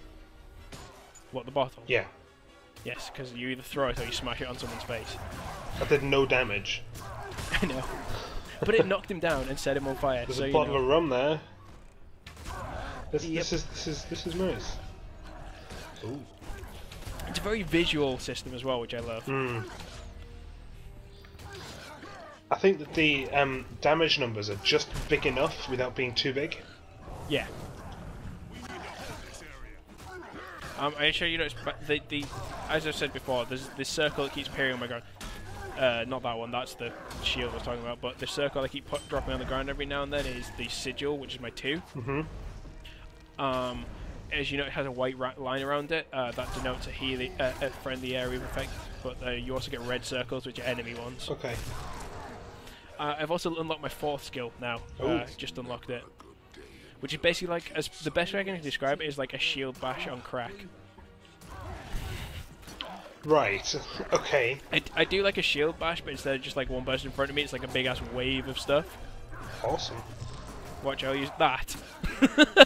What, the bottle?
Yeah.
Yes, because you either throw it or you smash it on someone's face.
That did no damage.
I know. But it knocked him down and set him on fire.
There's
so
a bottle of rum there. This
Yep.
is nice. Ooh.
It's a very visual system as well, which I love.
I think that the damage numbers are just big enough without being too big.
Yeah. I show you notice the as I've said before, there's this circle that keeps appearing on my ground. Not that one, that's the shield I was talking about, but the circle I keep dropping on the ground every now and then is the sigil, which is my 2. As you know, it has a white line around it. That denotes a friendly area of effect, but you also get red circles, which are enemy ones.
Okay.
I've also unlocked my 4th skill now.
Ooh.
Just unlocked it. Which is basically like, the best way I can describe it is like a shield bash on crack.
Right. Okay.
I do like a shield bash, but instead of just like one person in front of me, it's like a big ass wave of stuff.
Awesome.
Watch, I'll use that.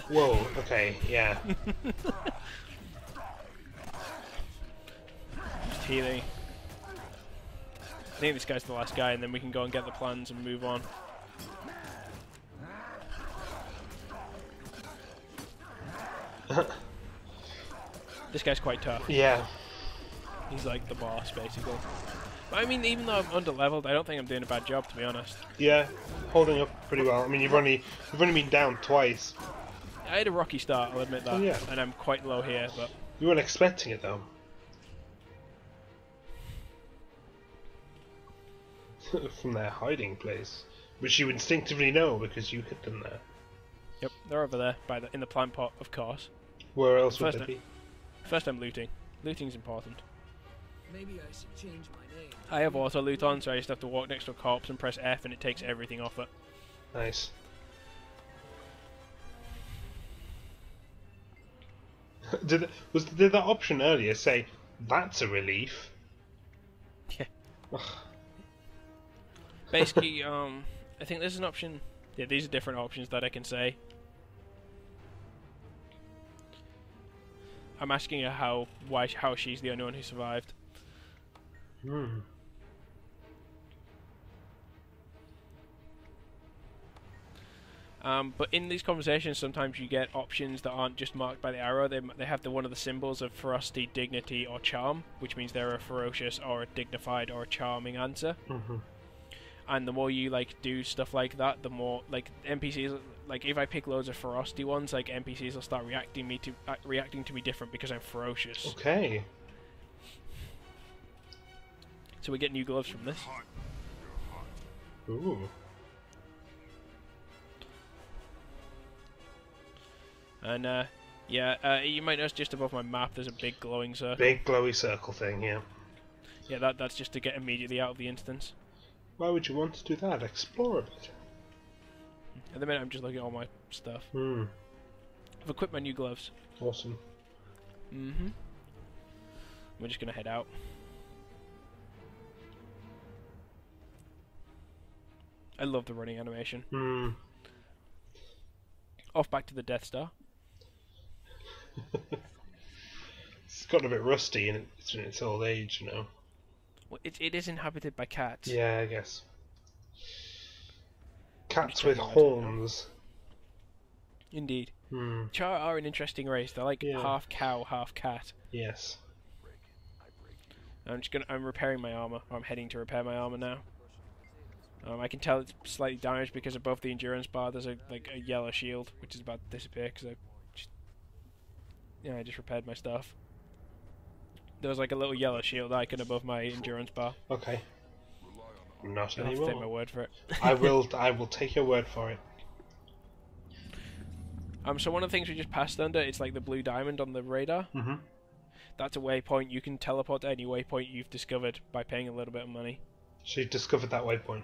Whoa, okay, yeah.
Just healing. I think this guy's the last guy, and then we can go and get the plans and move on. This guy's quite tough.
Yeah.
He's like the boss, basically. But I mean, even though I'm under-leveled, I don't think I'm doing a bad job, to be honest.
Yeah, holding up pretty well. I mean, you've only been down twice.
I had a rocky start, I'll admit that.
Oh, yeah.
And I'm quite low here, but...
You weren't expecting it, though. From their hiding place. Which you instinctively know, because you hit them there.
Yep, they're over there, in the plant pot, of course.
Where else would
First
they be?
First I'm looting. Looting's important.
Maybe I should change my name.
I have auto loot on, so I just have to walk next to a corpse and press F and it takes everything off it.
Nice. Did that option earlier say, that's a relief?
Yeah. Basically, I think there's an option... Yeah, these are different options that I can say. I'm asking her how she's the only one who survived.
Hmm.
But in these conversations, sometimes you get options that aren't just marked by the arrow. They have one of the symbols of ferocity, dignity, or charm, which means they're a ferocious or a dignified or a charming answer.
Mm-hmm.
And the more you do stuff like that, the more NPCs if I pick loads of ferocity ones, NPCs will start reacting to me different because I'm ferocious.
Okay.
So we get new gloves from this.
Ooh.
And you might notice just above my map there's a big glowing circle.
Big glowy circle thing, yeah.
Yeah, that's just to get immediately out of the instance.
Why would you want to do that? Explore a bit.
At the minute I'm just looking at all my stuff.
Hmm.
I've equipped my new gloves.
Awesome.
Mm-hmm. We're just gonna head out. I love the running animation.
Hmm.
Off back to the Death Star.
It's gotten a bit rusty in its old age, you know.
Well, it is inhabited by cats.
Yeah, I guess. Cats with horns.
Indeed.
Hmm.
Charr are an interesting race. They're like half cow, half cat.
Yes.
I'm repairing my armor. I'm heading to repair my armor now. I can tell it's slightly damaged because above the endurance bar there's a yellow shield, which is about to disappear because I just repaired my stuff. There was a little yellow shield icon above my endurance bar.
Okay. Not
You'll have to
anymore.
take my word for it.
I will take your word for it.
So one of the things we just passed under, it's like the blue diamond on the radar.
Mm-hmm.
That's a waypoint. You can teleport to any waypoint you've discovered by paying a little bit of money.
So you've discovered that waypoint.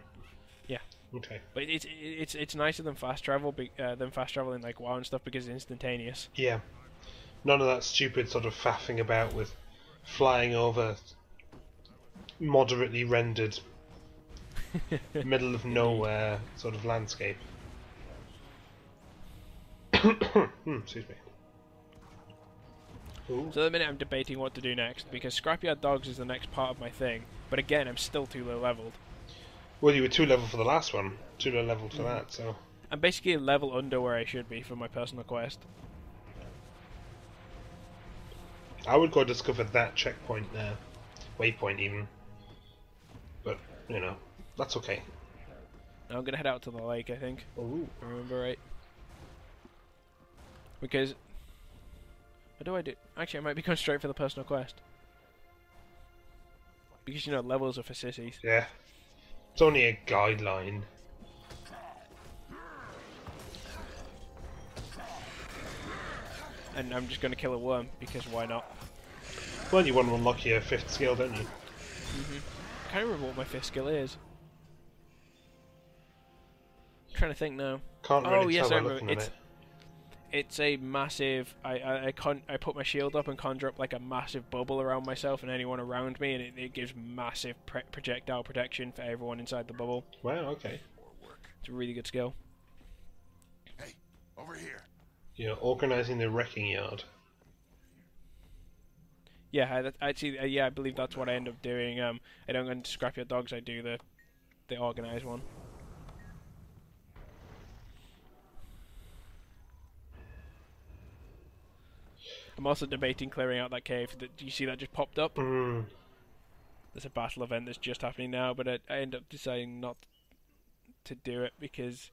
Yeah.
Okay.
But it's nicer than fast travel, than fast traveling like WoW and stuff because it's instantaneous.
Yeah. None of that stupid sort of faffing about with flying over moderately rendered middle of nowhere sort of landscape. Excuse me. Ooh.
So at the minute I'm debating what to do next because Scrapyard Dogs is the next part of my thing. But again, I'm still too low leveled.
Well, you were 2 level for the last one, 2 low level for that, so...
I'm basically a level under where I should be for my personal quest.
I would go discover that checkpoint there. Waypoint even. But, you know, that's okay.
Now I'm gonna head out to the lake, I think.
Ooh.
If I remember right. Because... What do I do? Actually, I might be going straight for the personal quest. Because, levels are for sissies.
Yeah. It's only a guideline.
And I'm just going to kill a worm, because why not?
Well, you want to unlock your 5th skill, don't you?
I can't remember what my 5th skill is. I'm trying to think now.
Can't really
oh, yes,
tell
I
by
remember.
looking at it.
It's a massive... I put my shield up and conjure up a massive bubble around myself and anyone around me, and it gives massive projectile protection for everyone inside the bubble.
Wow, okay.
It's a really good skill.
Hey, over here.
You know, organising the wrecking yard.
Yeah, actually, yeah, I believe that's what I end up doing. I don't go into Scrapyard Dogs. I do the organised one. I'm also debating clearing out that cave. Do you see that just popped up?
Mm.
There's a battle event that's just happening now, but I end up deciding not to do it because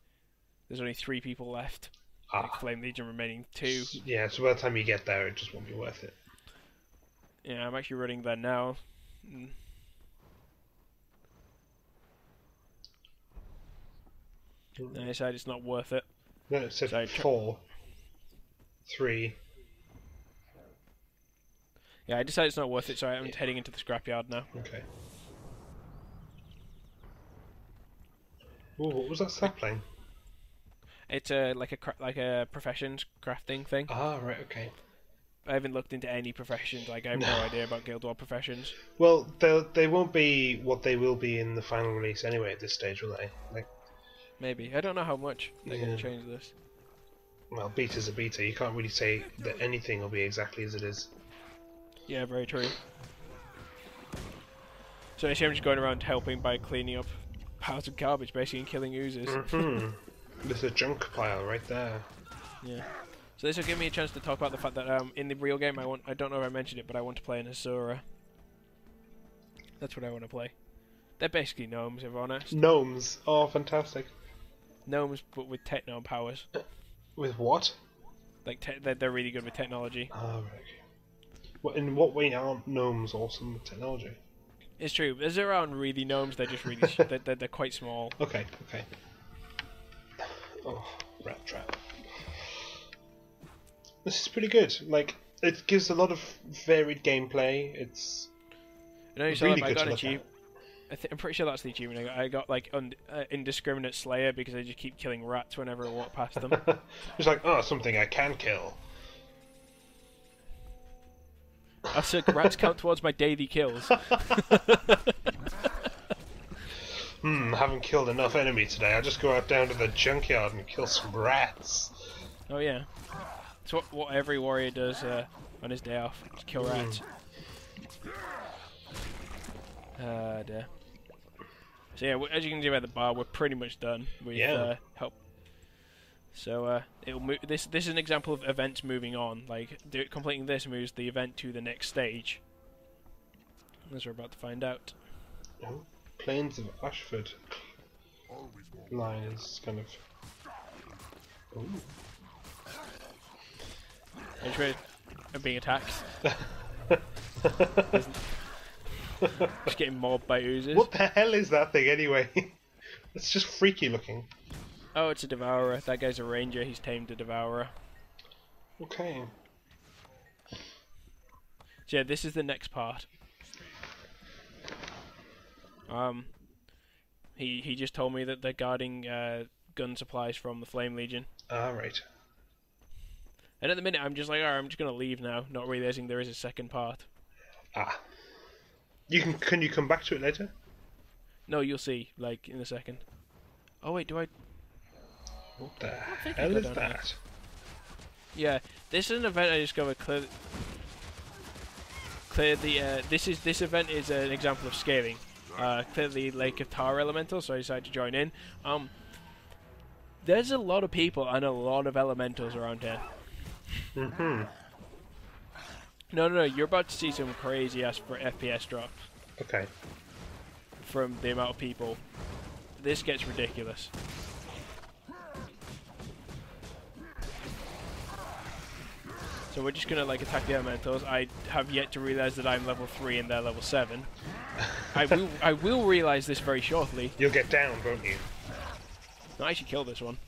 there's only 3 people left. Like Flame Legion remaining 2.
Yeah, so by the time you get there, it just won't be worth it.
Yeah, I'm actually running there now. And I decided it's not worth it.
No, it said
So
4, 3.
Yeah, I decided it's not worth it, so I'm heading into the scrapyard now.
Okay. Ooh, what was that sapling?
It's like a professions crafting thing.
Ah, right, okay.
I haven't looked into any professions. Like I have no idea about Guild War professions.
Well, they won't be what they will be in the final release anyway at this stage, will they? Like,
maybe I don't know how much they're going to change this.
Well, beta's a beta. You can't really say that anything will be exactly as it is.
Yeah, very true. So I see I'm just going around helping by cleaning up piles of garbage, basically, and killing oozes.
There's a junk pile right there.
Yeah. So this will give me a chance to talk about the fact that in the real game I don't know if I mentioned it, but I want to play an Asura. That's what I want to play. They're basically gnomes, if I'm honest.
Gnomes? Oh, fantastic.
Gnomes, but with techno powers.
With what?
Like, they're really good with technology.
Ah, right. In what way aren't gnomes awesome with technology?
It's true. As there aren't really gnomes, they're just really... they're quite small.
Okay, okay. Oh, rat trap. This is pretty good. Like, it gives a lot of varied gameplay. It's
really good to look at. I'm pretty sure that's the achievement. I got like indiscriminate slayer because I just keep killing rats whenever I walk past them.
It's like, oh, something I can kill.
So rats count towards my daily kills.
Haven't killed enough enemy today. I'll just go out down to the junkyard and kill some rats.
Oh yeah. It's what every warrior does on his day off. Just kill rats. Dear. So yeah, as you can see by the bar, we're pretty much done with help. So it'll move. This is an example of events moving on. Like completing this moves the event to the next stage, as we're about to find out.
Oh, Plains of Ashford line is kind of. Ooh.
I'm being attacked. Just getting mobbed by oozes.
What the hell is that thing anyway? It's just freaky looking.
Oh, it's a devourer. That guy's a ranger. He's tamed a devourer.
Okay.
So yeah, this is the next part. He just told me that they're guarding gun supplies from the Flame Legion.
Ah, right.
And at the minute, I'm just like, alright, I'm just gonna leave now, not realizing there is a second part.
Ah. Can you come back to it later?
No, you'll see, like, in a second. Oh wait, do I...
What the hell is that?
Yeah, this is an event I discovered clear the, this event is an example of scaling. Clear the Lake of Tar elemental, so I decided to join in. There's a lot of people and a lot of elementals around here. No, you're about to see some crazy ass for FPS drops.
Okay.
From the amount of people. This gets ridiculous. So we're just gonna like attack the elementals. I have yet to realize that I'm level 3 and they're level 7. I will realize this very shortly.
You'll get down, won't you?
No, I should kill this one.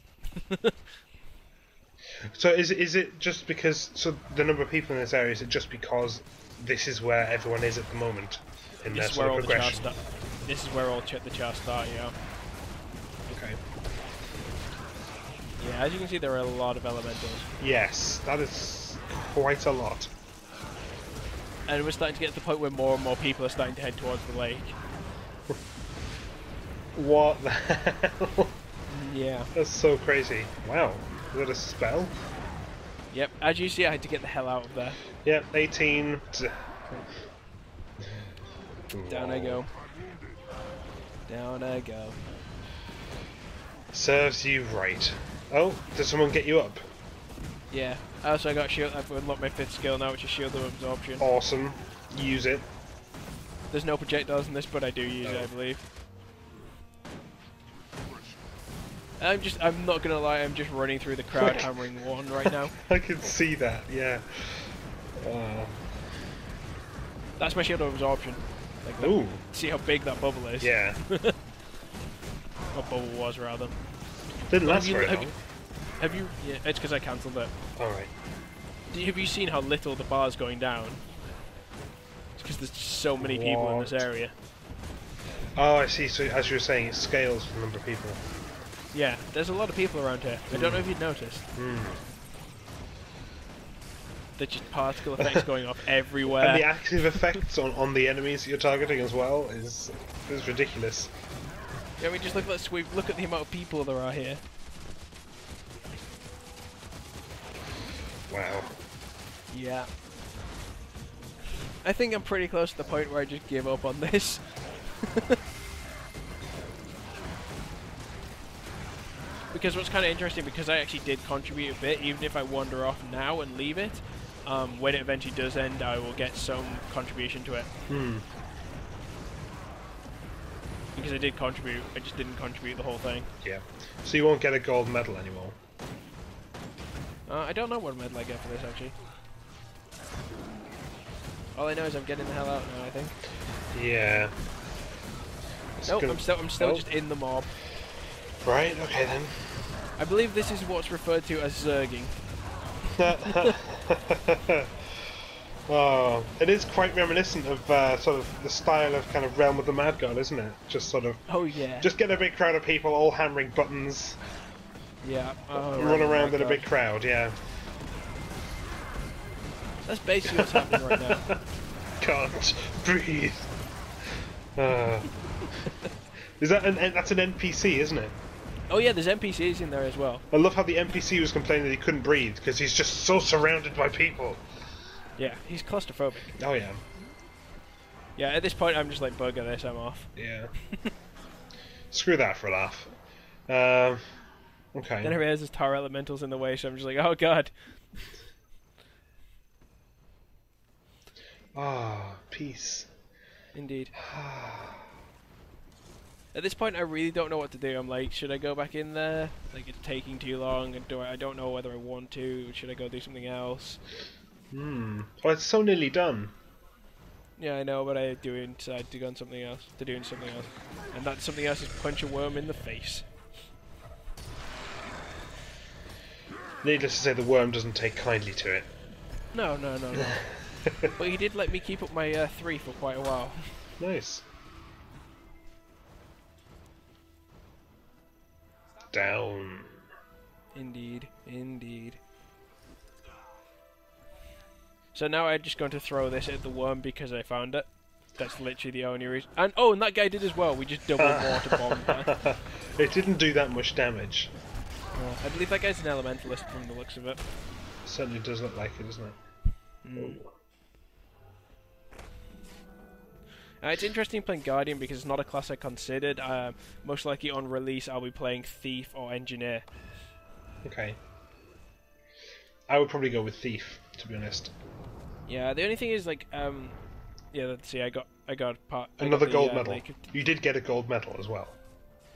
So is it just because the number of people in this area, is it just because this is where everyone is at the moment in their sort of progression?
This is where all the Charr start, yeah.
Okay.
Yeah, as you can see, there are a lot of elementals.
Yes, that is quite a lot.
And we're starting to get to the point where more and more people are starting to head towards the lake.
What the hell?
Yeah.
That's so crazy. Wow. Is that a spell?
Yep, as you see, I had to get the hell out of there.
Yep, 18.
Down I go. Down I go.
Serves you right. Oh, did someone get you up?
Yeah. Also, I got shield. I've unlocked my 5th skill now, which is shield of absorption.
Awesome. Use it.
There's no projectiles in this, but I do use it, I believe. I'm not gonna lie, I'm just running through the crowd hammering 1 right now.
I can see that, yeah.
That's my shield of absorption. Like that.
Ooh.
See how big that bubble is?
Yeah.
Or bubble was, rather.
Didn't last very long.
Have you? Yeah, it's because I cancelled it.
Alright.
Have you seen how little the bar's going down? It's because there's so many people in this area.
Oh, I see. So, as you were saying, it scales the number of people.
Yeah, there's a lot of people around here. I don't know if you'd noticed. There's just particle effects going off everywhere.
And the active effects on the enemies you're targeting as well is ridiculous.
Yeah, I mean, just look at that sweep. Look at the amount of people there are here.
Wow.
Yeah. I think I'm pretty close to the point where I just give up on this. Because what's kind of interesting, because I actually did contribute a bit, even if I wander off now and leave it, when it eventually does end, I will get some contribution to it. Because I did contribute, I just didn't contribute the whole thing.
Yeah. So you won't get a gold medal anymore?
I don't know what medal I get for this, actually. All I know is I'm getting the hell out now, I think.
Yeah.
Nope, I'm still just in the mob.
Right, okay then.
I believe this is what's referred to as zerging.
Oh, it is quite reminiscent of sort of the style of kind of Realm of the Mad God, isn't it? Just sort of...
Oh yeah.
Just get a big crowd of people all hammering buttons.
Yeah. Oh,
Run around in a big crowd, yeah.
That's basically what's happening right now.
Can't breathe. Is that that's an NPC, isn't it?
Oh yeah, there's NPCs in there as well.
I love how the NPC was complaining that he couldn't breathe because he's just so surrounded by people.
Yeah, he's claustrophobic.
Oh yeah.
Yeah, at this point I'm just like, bugger this, I'm off.
Yeah. Screw that for a laugh. Okay.
Then I realize there's tar elementals in the way, so I'm just like, oh god.
Ah, peace.
Indeed. At this point, I really don't know what to do. I'm like, should I go back in there? Like, it's taking too long, and I don't know whether I want to. Should I go do something else?
Well, it's so nearly done.
Yeah, I know, but I do decide to go on something else. Doing something else, and that something else is punch a worm in the face.
Needless to say, the worm doesn't take kindly to it.
No. But he did let me keep up my 3 for quite a while.
Nice. Down.
Indeed. So now I'm just going to throw this at the worm because I found it. That's literally the only reason. And that guy did as well. We just double water bombed that.
It didn't do that much damage.
I believe that guy's an elementalist from the looks of it.
Certainly does look like it, doesn't it?
It's interesting playing Guardian because it's not a class I considered. Most likely on release I'll be playing Thief or Engineer.
Okay. I would probably go with Thief, to be honest.
Yeah, the only thing is like, yeah, let's see, I got part...
Another gold medal. You did get a gold medal as well.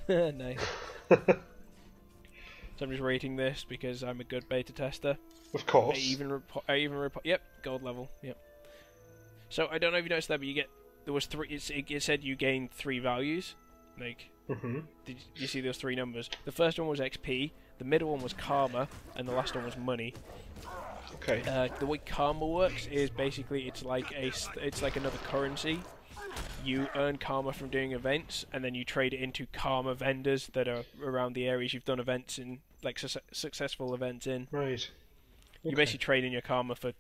Nice. So I'm just rating this because I'm a good beta tester.
Of course.
I even report. Yep, gold level. Yep. So I don't know if you noticed that, but you get it said you gained 3 values. Like, did you see those 3 numbers? The first one was XP, the middle one was karma, and the last one was money.
Okay.
The way karma works is basically it's like another currency. You earn karma from doing events, and then you trade it into karma vendors that are around the areas you've done events in, like successful events in.
Right. Okay.
You basically trade in your karma for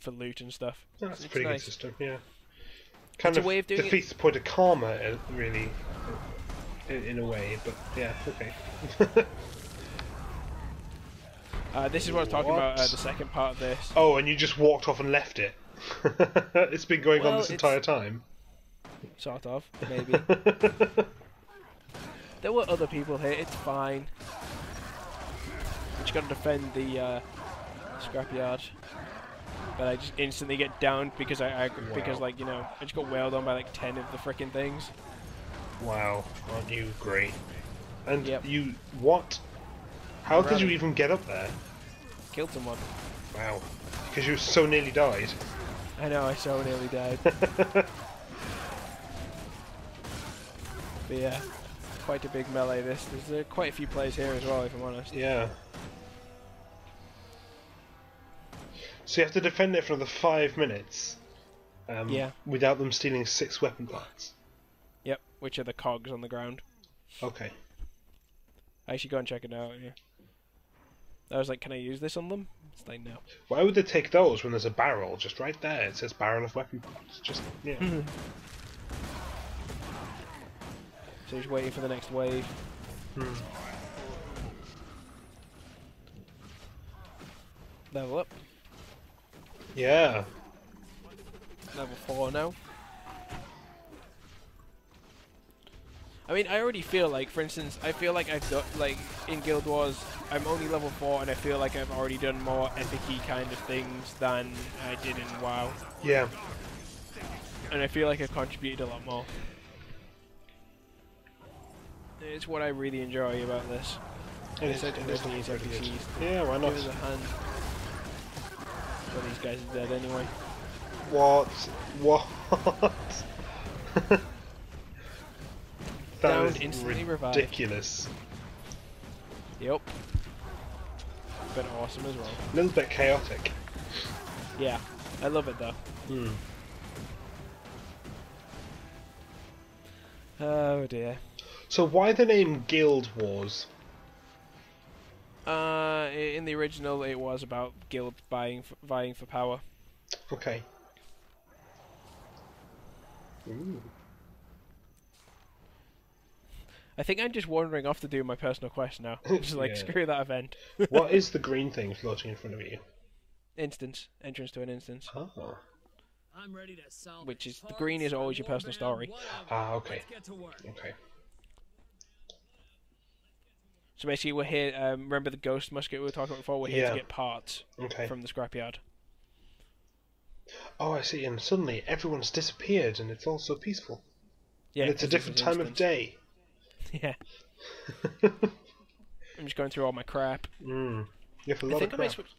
loot and stuff.
That's a pretty
nice.
good system, yeah. Kind of
a way of doing
defeats the point of karma, really, in a way, but yeah, okay.
This is what I was talking about, the second part of this.
Oh, and you just walked off and left it. It's been going on this entire time.
Sort of, maybe. There were other people here, it's fine. You just gotta defend the scrapyard. But I just instantly get downed because because like, you know, I just got wailed on by like 10 of the frickin' things.
Wow, aren't you great? And
Yep.
you what? How did you even get up there?
Killed someone.
Wow, because you so nearly died.
I know, I so nearly died. But yeah, quite a big melee this. There's quite a few players here as well, if I'm honest.
Yeah. So you have to defend it for another 5 minutes.
Yeah.
Without them stealing 6 weapon parts.
Yep, which are the cogs on the ground.
Okay.
I should go and check it out, yeah. I was like, can I use this on them? It's like, no.
Why would they take those when there's a barrel just right there? It says barrel of weapon parts. Just, yeah.
So he's waiting for the next wave. Level up.
Yeah.
Level 4 now. I mean, I already feel like, for instance, I feel like I've done, like, in Guild Wars, I'm only level 4 and I feel like I've already done more epic-y kind of things than I did in WoW.
Yeah.
And I feel like I've contributed a lot more. It's what I really enjoy about this.
It
It's these NPCs.
Yeah, why not?
Give us a hand. Well, these guys are dead anyway.
What? What? That
Downed,
is
instantly revived.
ridiculous.
Yep. But awesome as well.
A little bit chaotic.
Yeah, I love it though. Oh dear.
So why the name Guild Wars?
In the original, it was about guilds vying for power.
Okay. Ooh.
I think I'm just wandering off to do my personal quest now. Just like,
Yeah.
screw that event.
What is the green thing floating in front of you?
Instance. Entrance to an instance.
Oh.
I'm ready to salvage
Which is, the
parts,
green is always your personal
warband,
story.
whatever.
Ah, okay.
Let's get to work.
Okay.
So basically we're here, remember the ghost musket we were talking about before? We're here
Yeah.
to get parts
Okay.
from the scrapyard.
Oh, I see. And suddenly everyone's disappeared, and it's all so peaceful.
Yeah,
And it's a
'cause this
different
is
time of
instance.
day.
Yeah. I'm just going through all my crap.
You have a
I
lot
think
of
I might
crap.
switch.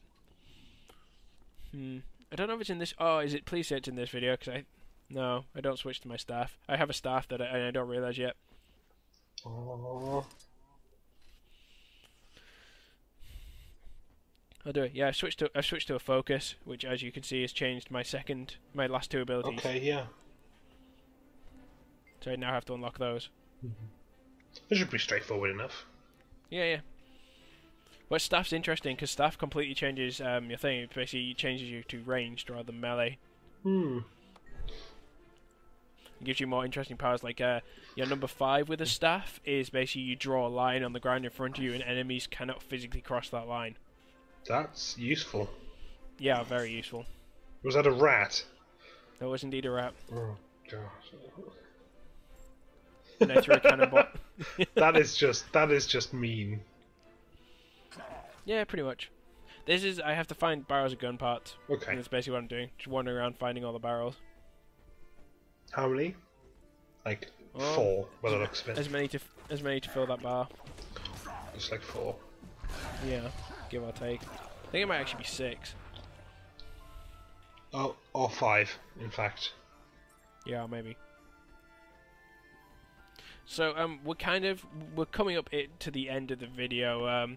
I don't know if it's in this. Oh, is it? Please say it's in this video, because no, I don't switch to my staff. I have a staff that I don't realize yet.
Oh.
I'll do it. Yeah, I've switched to a focus, which, as you can see, has changed my last 2 abilities.
Okay, yeah.
So I now have to unlock those.
That should be straightforward enough.
Yeah. But staff's interesting because staff completely changes your thing. It basically changes you to ranged rather than melee. It gives you more interesting powers. Like your number 5 with a staff is basically you draw a line on the ground in front of you, and enemies cannot physically cross that line.
That's useful.
Yeah, very useful.
Was that a rat?
That was indeed a rat.
Oh, God.
And I threw a cannonball.
That is just mean.
Yeah, pretty much. I have to find barrels of gun parts.
Okay.
And that's basically what I'm doing. Just wandering around finding all the barrels.
How many? Like
Oh,
4, by the looks of it.
As many to fill that bar.
Just like 4.
Yeah, give or take. I think it might actually be 6.
Oh, or 5, in fact.
Yeah, maybe. So we're coming up to the end of the video.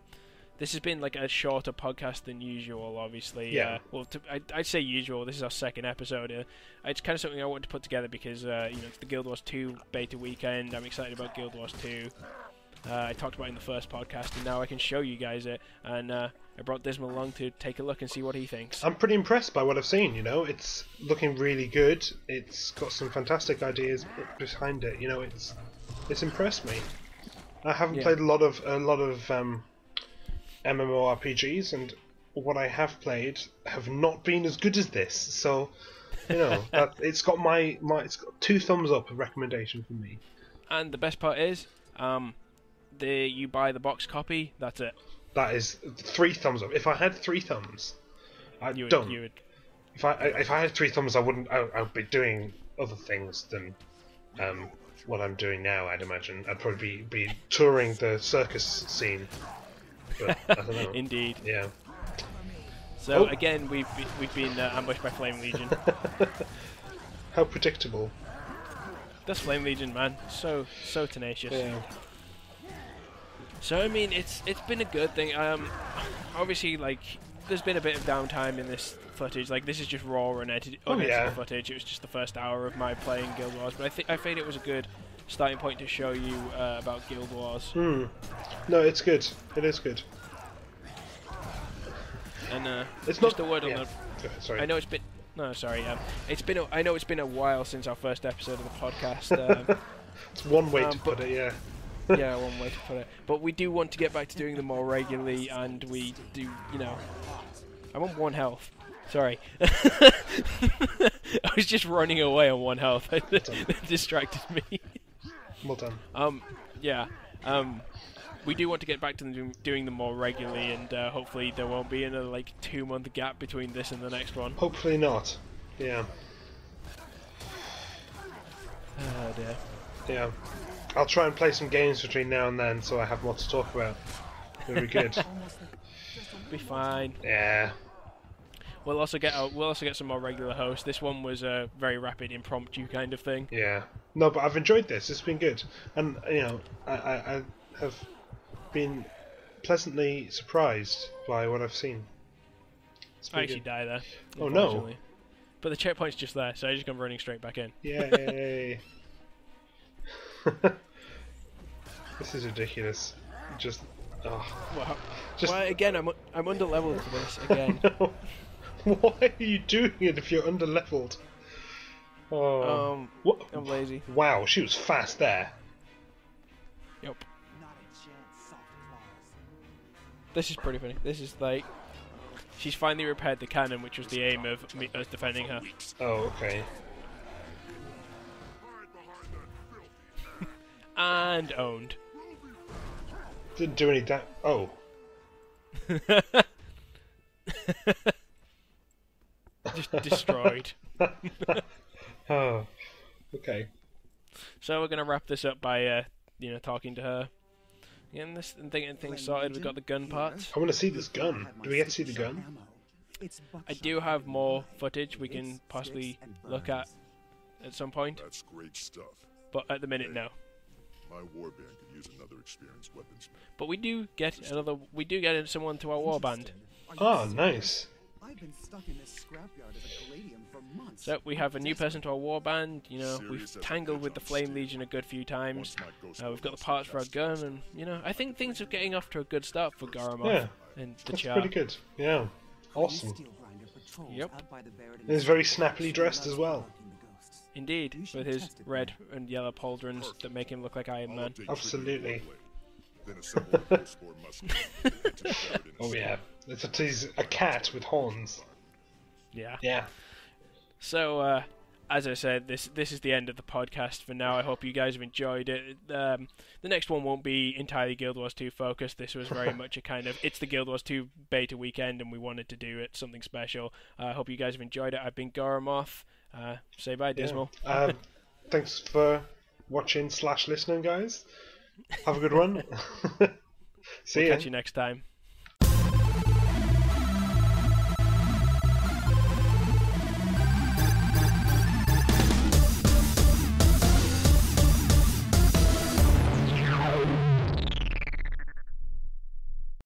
This has been like a shorter podcast than usual, obviously.
Yeah.
I'd say usual. This is our 2nd episode. It's kind of something I wanted to put together because it's the Guild Wars 2 beta weekend. I'm excited about Guild Wars 2. I talked about it in the first podcast, and now I can show you guys it. And I brought Dismal along to take a look and see what he thinks.
I'm pretty impressed by what I've seen, it's looking really good. It's got some fantastic ideas behind it, it's impressed me. I haven't played a lot of MMORPGs, and what I have played have not been as good as this. So, you know, it's got it's got 2 thumbs up of recommendation from me.
And the best part is, you buy the box copy. That's it.
That is 3 thumbs up. If I had 3 thumbs, I'd done.
You would.
If I had 3 thumbs, I'd be doing other things than what I'm doing now. I'd imagine I'd probably be touring the circus scene. But I don't know.
Indeed.
Yeah.
So again, we've been ambushed by Flame Legion.
How predictable.
This Flame Legion, man, so tenacious.
Yeah.
So I mean, it's been a good thing. Obviously, like, there's been a bit of downtime in this footage. Like, this is just raw and unedited footage. It was just the first hour of my playing Guild Wars, but I think it was a good starting point to show you about Guild Wars.
No, it's good. It is good.
And
it's
just
not
a word on
yeah. Sorry.
I know it's been. No, sorry. I know it's been a while since our first episode of the podcast.
It's one way to put it, yeah.
Yeah, one way to put it. But we do want to get back to doing them more regularly, and we do, you know. I'm on 1 health. Sorry. I was just running away on 1 health. That distracted me.
Well done.
Yeah. We do want to get back to doing them more regularly, and hopefully there won't be another, like, 2-month gap between this and the next one.
Hopefully not. Yeah.
Oh dear.
Yeah. I'll try and play some games between now and then, so I have more to talk about. It'll be good.
Be fine.
Yeah.
We'll also get some more regular hosts. This one was a very rapid, impromptu kind of thing.
Yeah. No, but I've enjoyed this. It's been good, and you know, I have been pleasantly surprised by what I've seen.
I actually die there.
Oh no!
But the checkpoint's just there, so I just come running straight back in.
Yay! This is ridiculous. Just,
Well,
just.
well, again, I'm under leveled for this again.
No. Why are you doing it if you're under leveled? Oh. What?
I'm lazy.
Wow, she was fast there.
Yep. This is pretty funny. This is like, she's finally repaired the cannon, which was the aim of us defending her.
Oh, okay.
And owned.
Didn't do any damage. Oh.
Just destroyed.
Oh. Okay.
So we're gonna wrap this up by talking to her. Getting this and getting things sorted. We've got the gun parts.
I want to see this gun. Do we get to see the gun?
I do have more footage we can possibly look at some point.
That's great stuff.
But at the minute, no.
My warband could use another experienced weaponsmith.
But we do get someone to our warband.
Oh, nice.
I've been stuck in this scrapyard as a Galadium for months.
So we have a new person to our warband. You know, we've tangled with the Flame Legion a good few times. We've got the parts for our gun, and you know, I think things are getting off to a good start for Goramoth and the
That's
Charr.
pretty good. Yeah. Awesome.
Yep.
And he's very snappily dressed as well.
Indeed, with his red and yellow pauldrons that make him look like Iron Man.
Absolutely.
Then assemble a Ghost-Boar musket.
Oh yeah. He's a cat with horns.
Yeah.
Yeah.
So, as I said, this is the end of the podcast for now. I hope you guys have enjoyed it. The next one won't be entirely Guild Wars 2 focused. This was very much a kind of, it's the Guild Wars 2 beta weekend, and we wanted to do it something special. I hope you guys have enjoyed it. I've been Goramoth. Say bye, Dismal.
Thanks for watching / listening, guys. Have a good one. See
We'll
ya.
catch you next time.